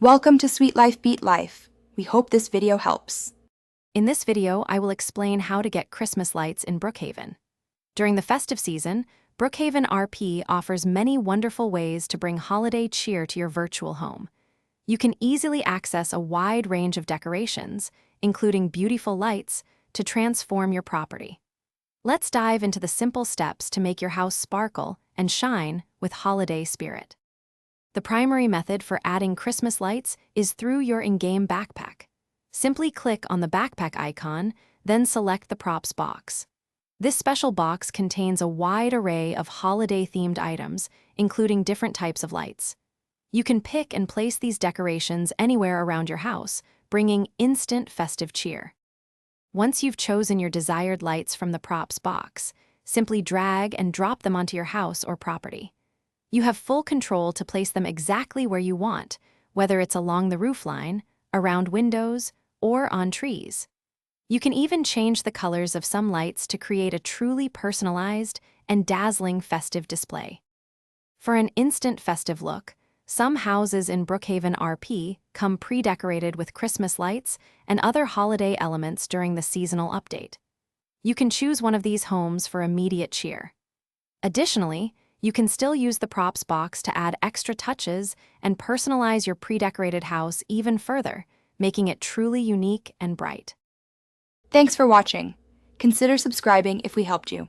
Welcome to Sweet Life Beat Life. We hope this video helps. In this video, I will explain how to get Christmas lights in Brookhaven. During the festive season, Brookhaven RP offers many wonderful ways to bring holiday cheer to your virtual home. You can easily access a wide range of decorations, including beautiful lights, to transform your property. Let's dive into the simple steps to make your house sparkle and shine with holiday spirit. The primary method for adding Christmas lights is through your in-game backpack. Simply click on the backpack icon, then select the props box. This special box contains a wide array of holiday-themed items, including different types of lights. You can pick and place these decorations anywhere around your house, bringing instant festive cheer. Once you've chosen your desired lights from the props box, simply drag and drop them onto your house or property. You have full control to place them exactly where you want, whether it's along the roofline, around windows, or on trees. You can even change the colors of some lights to create a truly personalized and dazzling festive display. For an instant festive look, some houses in Brookhaven RP come pre-decorated with Christmas lights and other holiday elements during the seasonal update. You can choose one of these homes for immediate cheer. Additionally, you can still use the props box to add extra touches and personalize your pre-decorated house even further, making it truly unique and bright. Thanks for watching. Consider subscribing if we helped you.